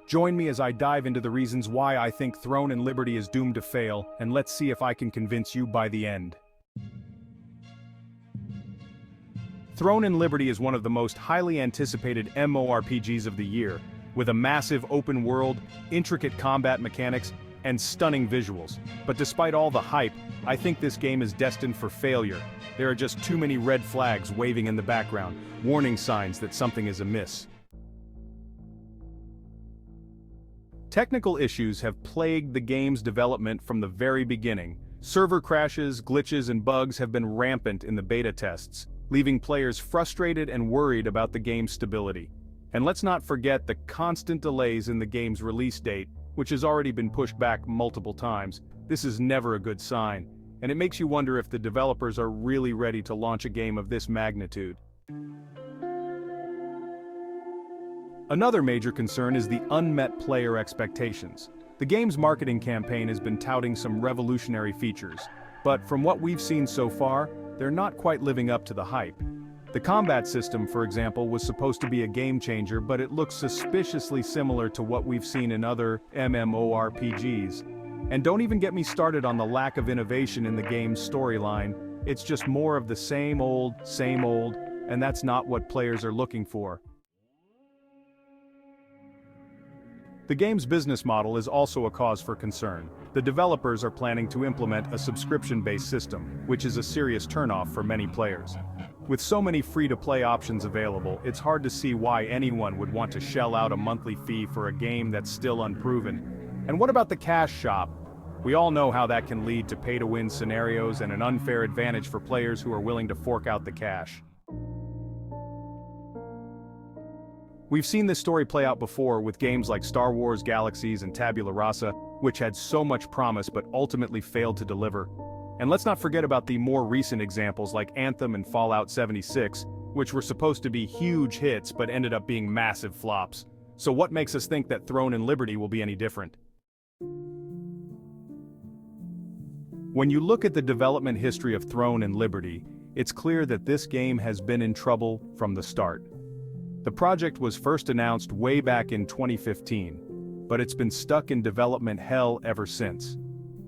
Join me as I dive into the reasons why I think Throne and Liberty is doomed to fail, and let's see if I can convince you by the end. Throne and Liberty is one of the most highly anticipated MMORPGs of the year, with a massive open world, intricate combat mechanics, and stunning visuals. But despite all the hype, I think this game is destined for failure. There are just too many red flags waving in the background, warning signs that something is amiss. Technical issues have plagued the game's development from the very beginning. Server crashes, glitches, and bugs have been rampant in the beta tests, leaving players frustrated and worried about the game's stability. And let's not forget the constant delays in the game's release date, which has already been pushed back multiple times. This is never a good sign, and it makes you wonder if the developers are really ready to launch a game of this magnitude. Another major concern is the unmet player expectations. The game's marketing campaign has been touting some revolutionary features, but from what we've seen so far, they're not quite living up to the hype. The combat system, for example, was supposed to be a game changer, but it looks suspiciously similar to what we've seen in other MMORPGs. And don't even get me started on the lack of innovation in the game's storyline. It's just more of the same old, and that's not what players are looking for. The game's business model is also a cause for concern. The developers are planning to implement a subscription-based system, which is a serious turnoff for many players. With so many free-to-play options available, it's hard to see why anyone would want to shell out a monthly fee for a game that's still unproven. And what about the cash shop? We all know how that can lead to pay-to-win scenarios and an unfair advantage for players who are willing to fork out the cash. We've seen this story play out before with games like Star Wars Galaxies and Tabula Rasa, which had so much promise but ultimately failed to deliver. And let's not forget about the more recent examples like Anthem and Fallout 76, which were supposed to be huge hits but ended up being massive flops. So what makes us think that Throne and Liberty will be any different? When you look at the development history of Throne and Liberty, it's clear that this game has been in trouble from the start. The project was first announced way back in 2015, but it's been stuck in development hell ever since.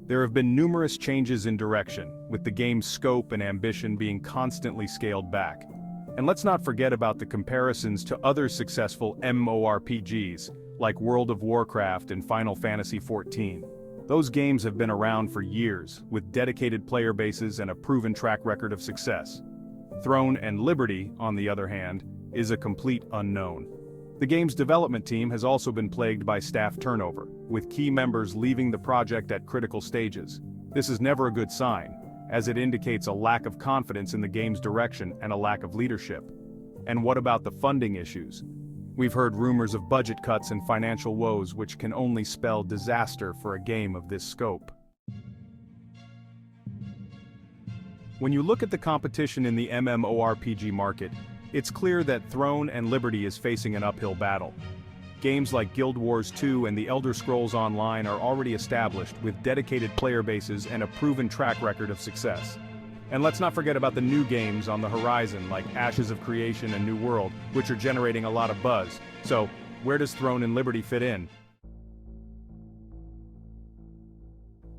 There have been numerous changes in direction, with the game's scope and ambition being constantly scaled back. And let's not forget about the comparisons to other successful MMORPGs, like World of Warcraft and Final Fantasy XIV. Those games have been around for years, with dedicated player bases and a proven track record of success. Throne and Liberty, on the other hand, is a complete unknown. The game's development team has also been plagued by staff turnover, with key members leaving the project at critical stages. This is never a good sign, as it indicates a lack of confidence in the game's direction and a lack of leadership. And what about the funding issues? We've heard rumors of budget cuts and financial woes, which can only spell disaster for a game of this scope. When you look at the competition in the MMORPG market, it's clear that Throne and Liberty is facing an uphill battle. Games like Guild Wars 2 and The Elder Scrolls Online are already established with dedicated player bases and a proven track record of success. And let's not forget about the new games on the horizon like Ashes of Creation and New World, which are generating a lot of buzz. So, where does Throne and Liberty fit in?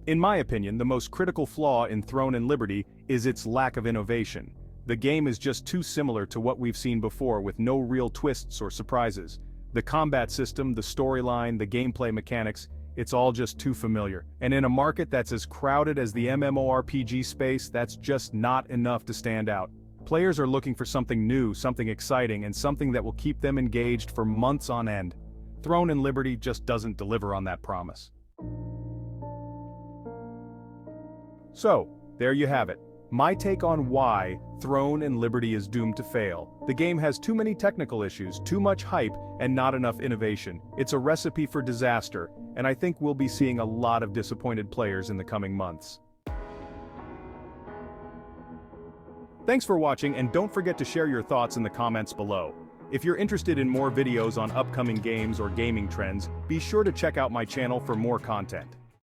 In my opinion, the most critical flaw in Throne and Liberty is its lack of innovation. The game is just too similar to what we've seen before with no real twists or surprises. The combat system, the storyline, the gameplay mechanics, it's all just too familiar. And in a market that's as crowded as the MMORPG space, that's just not enough to stand out. Players are looking for something new, something exciting, and something that will keep them engaged for months on end. Throne and Liberty just doesn't deliver on that promise. So, there you have it. My take on why Throne and Liberty is doomed to fail. The game has too many technical issues, too much hype, and not enough innovation. It's a recipe for disaster, and I think we'll be seeing a lot of disappointed players in the coming months. Thanks for watching, and don't forget to share your thoughts in the comments below. If you're interested in more videos on upcoming games or gaming trends, be sure to check out my channel for more content.